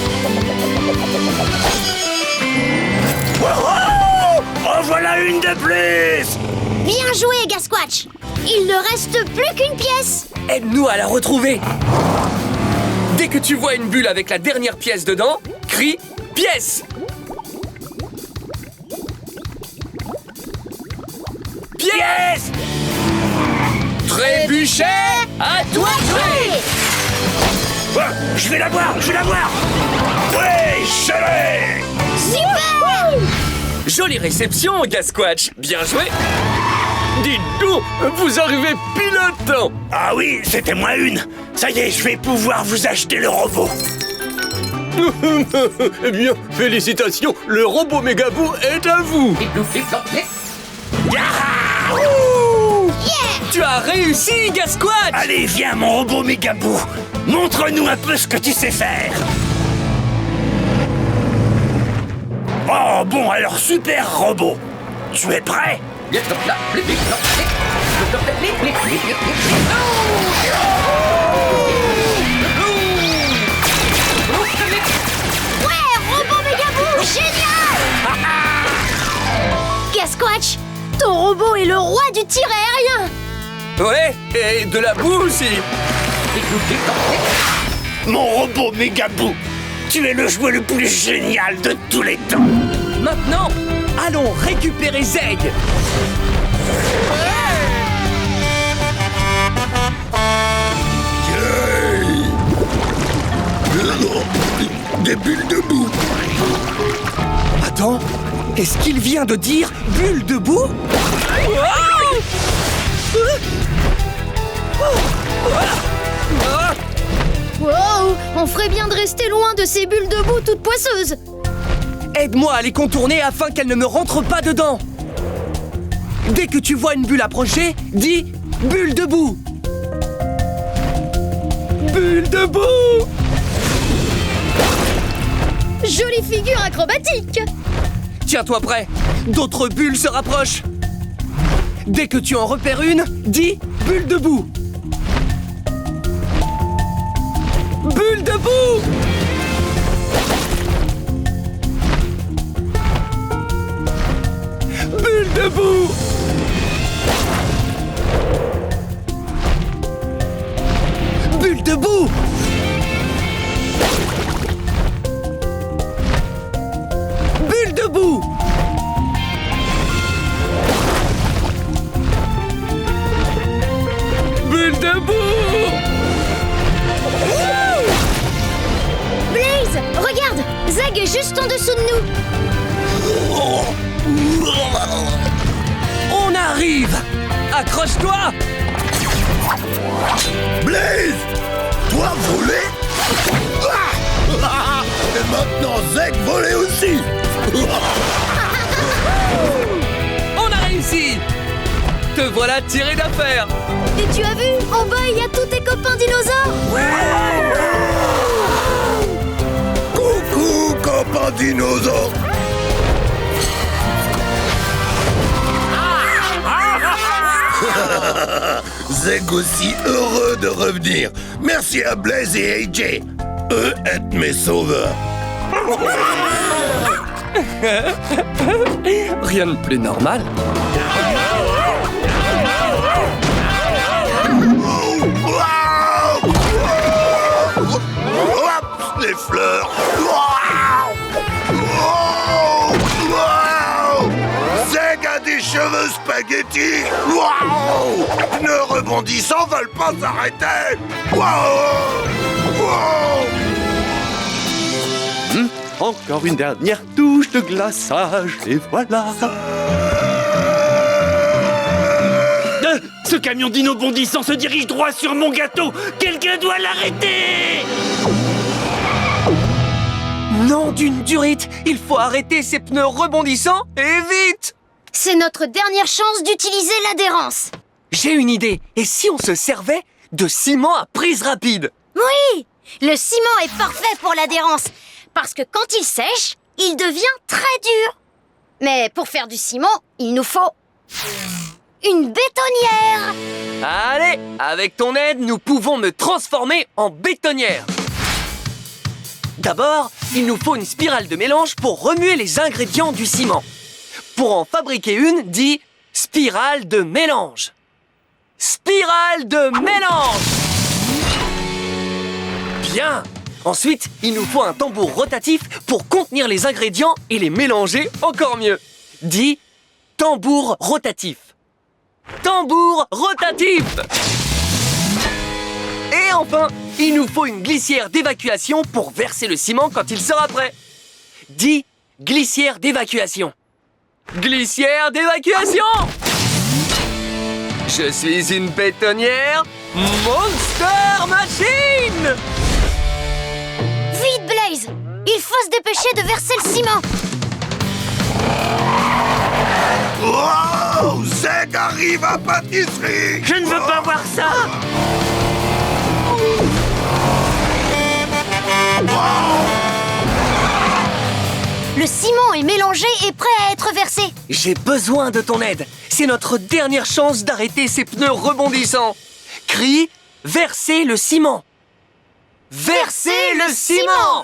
Oh, oh, voilà une de plus! Bien joué, Gasquatch! Il ne reste plus qu'une pièce. Aide-nous à la retrouver! Dès que tu vois une bulle avec la dernière pièce dedans, crie « Pièce !» Pièce! Trébuchet, à toi de jouer! Oh, je vais la voir! Oui, je l'ai! Super! Jolie réception, Gasquatch! Bien joué! Dites donc, vous arrivez pile à temps! Ah oui, c'était moi une! Ça y est, je vais pouvoir vous acheter le robot! Eh bien, félicitations, le robot Mégabou est à vous. Tu as réussi, Gasquatch! Allez, viens, mon robot Mégabou! Montre-nous un peu ce que tu sais faire! Oh, bon, alors super robot! Tu es prêt? Ouais, robot Mégabou, génial! Gasquatch, ton robot est le roi du tir aérien. Ouais, et de la boue aussi! Mon robot Mégabou! Tu es le jouet le plus génial de tous les temps! Maintenant, allons récupérer Zeg! Des bulles de boue. Attends, est-ce qu'il vient de dire bulle de boue? Wow, on ferait bien de rester loin de ces bulles de boue toutes poisseuses. Aide-moi à les contourner afin qu'elles ne me rentrent pas dedans. Dès que tu vois une bulle approcher, dis bulle de boue. Bulle de boue! Jolie figure acrobatique. Tiens-toi prêt, d'autres bulles se rapprochent. Dès que tu en repères une, dis bulle de boue. Bulle de boue! Bulle de boue! Bulle de boue! Bulle de boue! Bulle de boue! Blaze, regarde, Zeg est juste en dessous de nous. On arrive! Accroche-toi! Blaze! Toi voler? Et maintenant Zeg voler aussi. On a réussi! Te voilà tiré d'affaire. Et tu as vu, en bas, il y a tous tes copains dinosaures. Coucou, copain dinosaure. Zeg aussi heureux de revenir. Merci à Blaze et AJ. Eux êtes mes sauveurs. Rien de plus normal. Hop, les fleurs. Zeg a des cheveux spaghettis. Pneus rebondissants veulent pas s'arrêter. Encore une dernière touche de glaçage, et voilà. Ce camion dino bondissant se dirige droit sur mon gâteau. Quelqu'un doit l'arrêter. Nom d'une durite, il faut arrêter ces pneus rebondissants et vite. C'est notre dernière chance d'utiliser l'adhérence. J'ai une idée, et si on se servait de ciment à prise rapide? Oui, le ciment est parfait pour l'adhérence. Parce que quand il sèche, il devient très dur. Mais pour faire du ciment, il nous faut une bétonnière. Allez, avec ton aide, nous pouvons me transformer en bétonnière. D'abord, il nous faut une spirale de mélange pour remuer les ingrédients du ciment. Pour en fabriquer une, dis spirale de mélange. Spirale de mélange. Bien. Ensuite, il nous faut un tambour rotatif pour contenir les ingrédients et les mélanger encore mieux. Dis tambour rotatif. Tambour rotatif. Et enfin, il nous faut une glissière d'évacuation pour verser le ciment quand il sera prêt. Dis glissière d'évacuation. Glissière d'évacuation. Je suis une bétonnière Monster Machine. Vite, Blaze! Il faut se dépêcher de verser le ciment. Wow! Zeg arrive à pâtisserie. Je ne veux pas voir ça. Le ciment est mélangé et prêt à être versé. J'ai besoin de ton aide. C'est notre dernière chance d'arrêter ces pneus rebondissants. Crie « Versez le ciment ». Versez le ciment.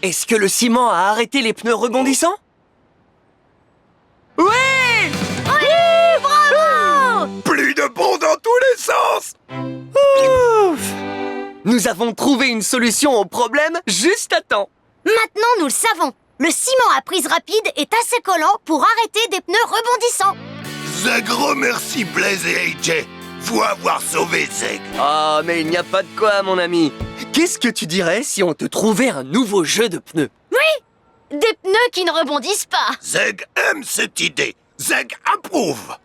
Est-ce que le ciment a arrêté les pneus rebondissants? Oui! Plus de bons dans tous les sens. Ouf! Nous avons trouvé une solution au problème juste à temps. Maintenant, nous le savons. Le ciment à prise rapide est assez collant pour arrêter des pneus rebondissants. Zeg remercie Blaze et AJ. Faut avoir sauvé Zeg. Oh, mais il n'y a pas de quoi, mon ami. Qu'est-ce que tu dirais si on te trouvait un nouveau jeu de pneus? Oui, des pneus qui ne rebondissent pas. Zeg aime cette idée. Zeg approuve.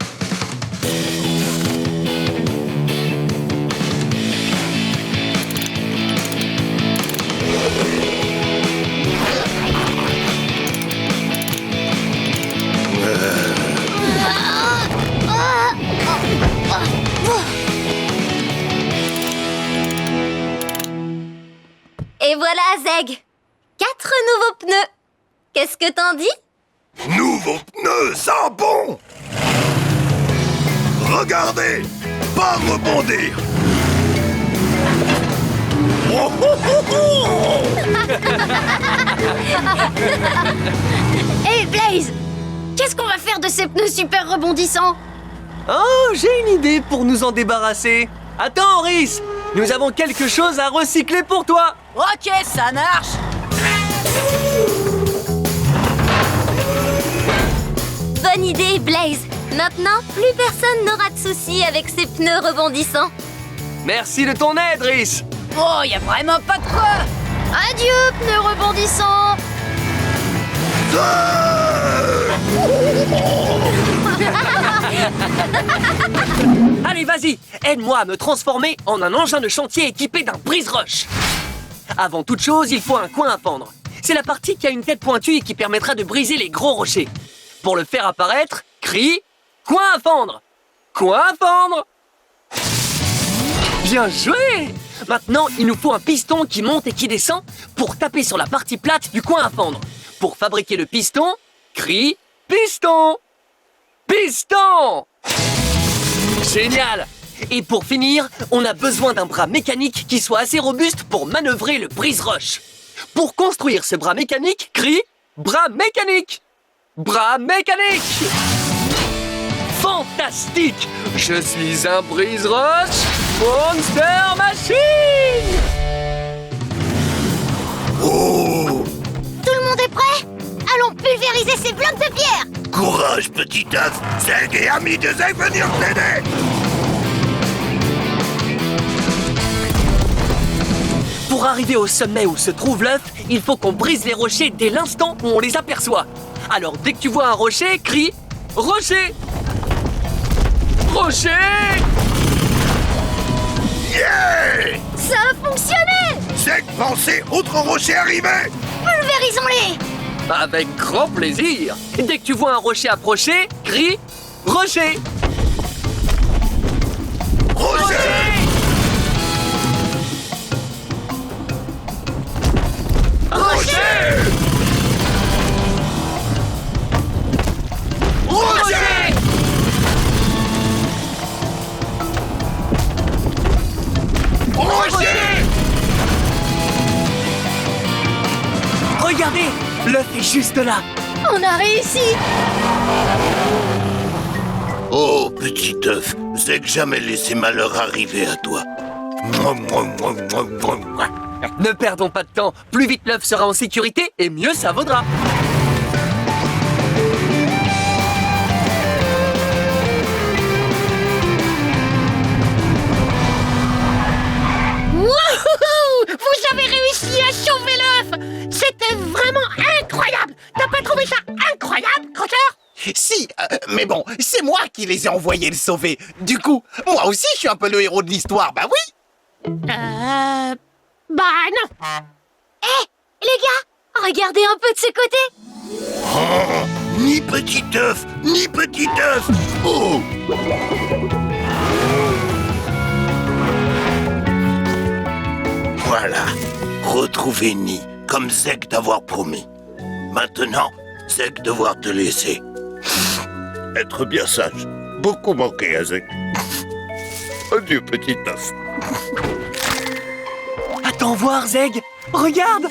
Et voilà, Zeg. 4 nouveaux pneus. Qu'est-ce que t'en dis? Nouveau pneu, ça bon. Regardez, pas rebondir. Oh, oh, oh, oh. Hé, Blaze! Qu'est-ce qu'on va faire de ces pneus super rebondissants? Oh, j'ai une idée pour nous en débarrasser. Attends, Rhys, nous avons quelque chose à recycler pour toi. Ok, ça marche. Bonne idée, Blaze. Maintenant, plus personne n'aura de soucis avec ces pneus rebondissants. Merci de ton aide, Rhys. Oh, y a vraiment pas de quoi. Adieu, pneus rebondissants! Zeg. Allez, Allez, vas-y, aide-moi à me transformer en un engin de chantier équipé d'un brise-roche. Avant toute chose, il faut un coin à fendre. C'est la partie qui a une tête pointue et qui permettra de briser les gros rochers. Pour le faire apparaître, crie « Coin à fendre !» Coin à fendre! Bien joué! Maintenant, il nous faut un piston qui monte et qui descend pour taper sur la partie plate du coin à fendre. Pour fabriquer le piston, crie « Piston !» Piston! Génial! Et pour finir, on a besoin d'un bras mécanique qui soit assez robuste pour manœuvrer le brise-roche. Pour construire ce bras mécanique, crie « Bras mécanique !» Bras mécanique! Fantastique! Je suis un brise-roche Monster Machine! Oh! Tout le monde est prêt? Allons pulvériser ces blocs de pierre! Courage, petit œuf! Zeg et amis de Zeg venir t'aider! Pour arriver au sommet où se trouve l'œuf, il faut qu'on brise les rochers dès l'instant où on les aperçoit. Alors dès que tu vois un rocher, crie « Rocher !» Rocher! Yeah! Ça a fonctionné! Zeg pensez, autre rocher arrivé! Pulvérisons-les! Avec grand plaisir! Dès que tu vois un rocher approcher, crie « Rocher !» Rocher! Rocher! Rocher! Rocher! Regardez, l'œuf est juste là. On a réussi! Oh, petit œuf, Zeg jamais laissé malheur arriver à toi. Ne perdons pas de temps. Plus vite l'œuf sera en sécurité et mieux ça vaudra. Wouhou! Vous avez réussi à sauver l'œuf! C'était vraiment incroyable! T'as pas trouvé ça incroyable, Cruncher? Si, mais bon, c'est moi qui les ai envoyés le sauver. Du coup, moi aussi, je suis un peu le héros de l'histoire, bah oui. Bah non! Hé, les gars, regardez un peu de ce côté! Oh, ni petit œuf, ni petit œuf! Oh! Voilà, retrouver Ni, comme Zeg d'avoir promis. Maintenant, Zeg devoir te laisser. Être bien sage, beaucoup manqué à Zeg. Adieu, petit œuf. Attends voir, Zeg. Regarde.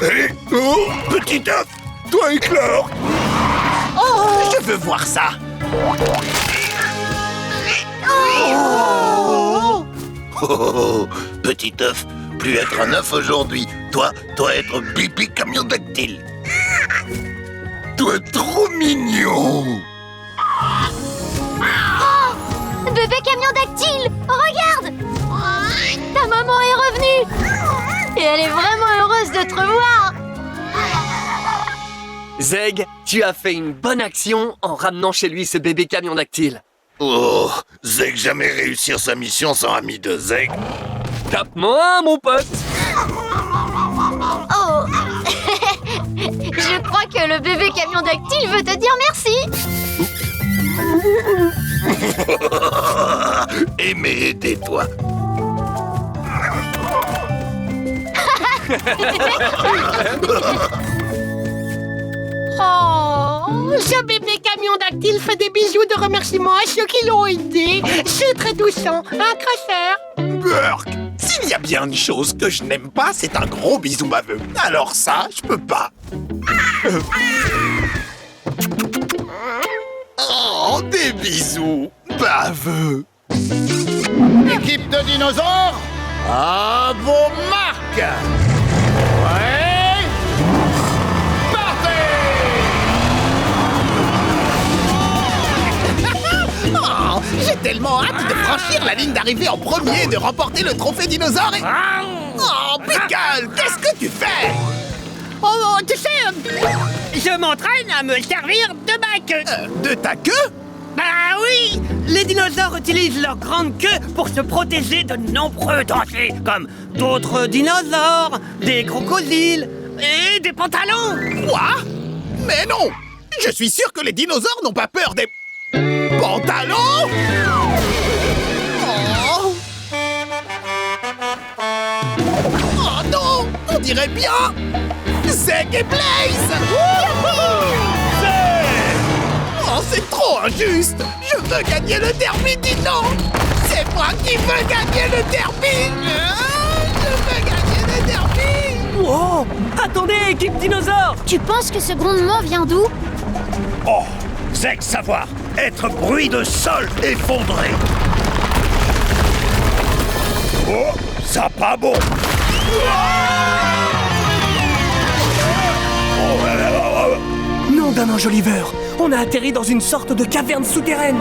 Hé, oh, petit œuf, toi éclore. Oh, je veux voir ça. Oh, oh, petit œuf, plus être un œuf aujourd'hui. Toi être Bibi camion dactyle. Toi trop mignon. Bébé camion dactyle, regarde! Ta maman est revenue! Et elle est vraiment heureuse de te revoir! Zeg, tu as fait une bonne action en ramenant chez lui ce bébé camion dactyle. Oh, Zeg jamais réussir sa mission sans ami de Zeg. Tape-moi, mon pote. Oh! Je crois que le bébé camion dactyle veut te dire merci! Aimez, aidez-toi. Oh, ce bébé camion dactyle fait des bisous de remerciement à ceux qui l'ont aidé. C'est très touchant, hein, Crusher? Burk, s'il y a bien une chose que je n'aime pas, c'est un gros bisou baveux. Alors ça, je peux pas. Oh, des bisous baveux. Équipe de dinosaures, à vos marques. Ouais, partez. Oh, j'ai tellement hâte de franchir la ligne d'arrivée en premier et de remporter le trophée dinosaure et... Oh, Pickle, qu'est-ce que tu fais? Oh, tu sais, je m'entraîne à me servir de ma queue. De ta queue? Bah oui, Oui, les dinosaures utilisent leur grande queue pour se protéger de nombreux dangers, comme d'autres dinosaures, des crocodiles et des pantalons. Quoi? Mais non! Je suis sûr que les dinosaures n'ont pas peur des... pantalons? Oh, oh non! On dirait bien Zeg et Blaze! Oh, c'est trop injuste! Je veux gagner le derby dino! C'est moi qui veux gagner le derby! Je veux gagner le derby! Oh! Attendez, équipe dinosaure! Tu penses que ce grondement vient d'où? Oh, Zeg savoir, être bruit de sol effondré. Oh, ça pas bon. Nom d'un enjoliveur! On a atterri dans une sorte de caverne souterraine!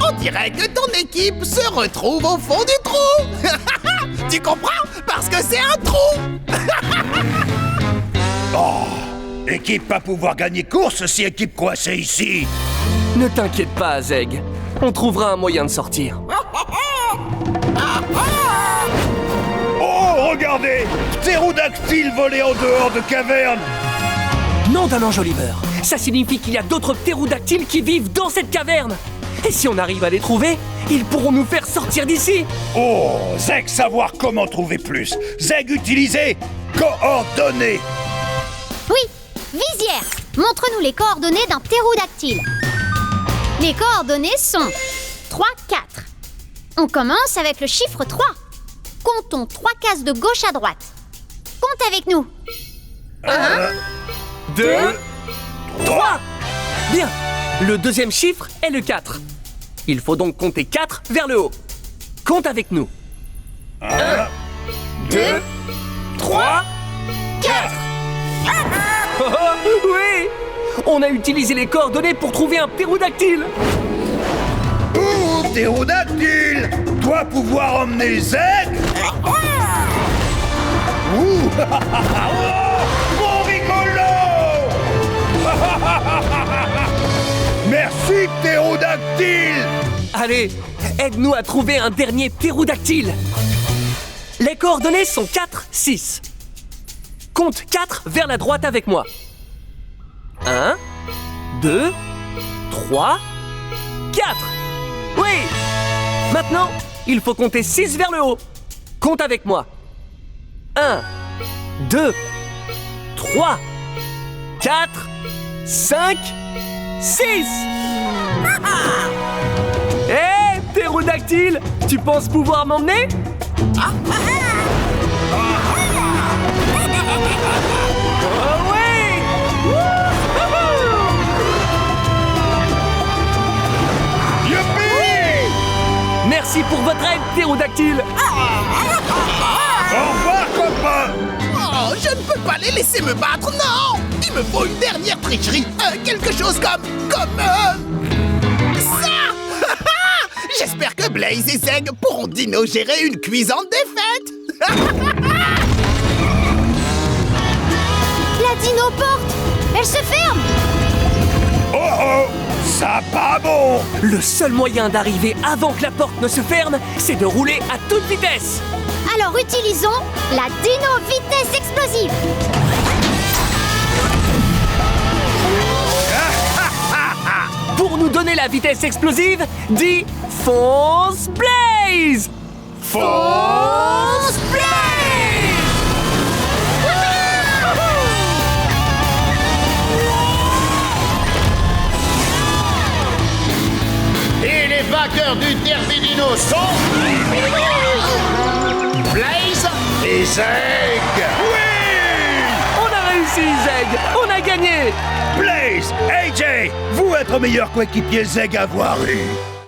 On dirait que ton équipe se retrouve au fond du trou. Tu comprends? Parce que c'est un trou. Oh, équipe pas pouvoir gagner course si équipe coincée ici. Ne t'inquiète pas, Zeg. On trouvera un moyen de sortir. Oh, regardez! Ptérodactyle volé en dehors de caverne. Nom d'un enjoliveur! Ça signifie qu'il y a d'autres ptérodactyles qui vivent dans cette caverne! Et si on arrive à les trouver, ils pourront nous faire sortir d'ici! Oh, Zeg savoir comment trouver plus. Zeg utiliser coordonnées. Oui, Visière, montre-nous les coordonnées d'un ptérodactyle. Les coordonnées sont 3, 4. On commence avec le chiffre 3. Comptons 3 cases de gauche à droite. Compte avec nous. 1, 2, 3! Bien! Le deuxième chiffre est le 4. Il faut donc compter 4 vers le haut. Compte avec nous. 1, 2, 3, 4! Oh, oui! On a utilisé les coordonnées pour trouver un ptérodactyle! Ouh, ptérodactyle! Dois pouvoir emmener Zeg? Ouh! Mon rigolo! Merci, ptérodactyle! Allez, aide-nous à trouver un dernier ptérodactyle. Les coordonnées sont 4, 6. Compte 4 vers la droite avec moi. 1, 2, 3, 4. Oui! Maintenant, il faut compter 6 vers le haut. Compte avec moi. 1, 2, 3, 4, 5, 6. Hé, ptérodactyle, tu penses pouvoir m'emmener? Oh oui! Youpi! Merci pour votre aide, ptérodactyle. Au revoir, copain! Oh, je ne peux pas les laisser me battre, non! Il me faut une dernière tricherie. Quelque chose comme ça! J'espère que Blaze et Zeg pourront dino-gérer une cuisante défaite. La dino-porte, elle se ferme. Oh oh! Ça pas bon! Le seul moyen d'arriver avant que la porte ne se ferme, c'est de rouler à toute vitesse. Alors utilisons la dino-vitesse explosive. Pour nous donner la vitesse explosive, dis fonce Blaze! Fonce Blaze! Et les vainqueurs du derby dino sont... Blaze et Zeg. On a réussi, Zeg! On a gagné! Blaze, AJ, vous êtes meilleur coéquipier Zeg à avoir eu.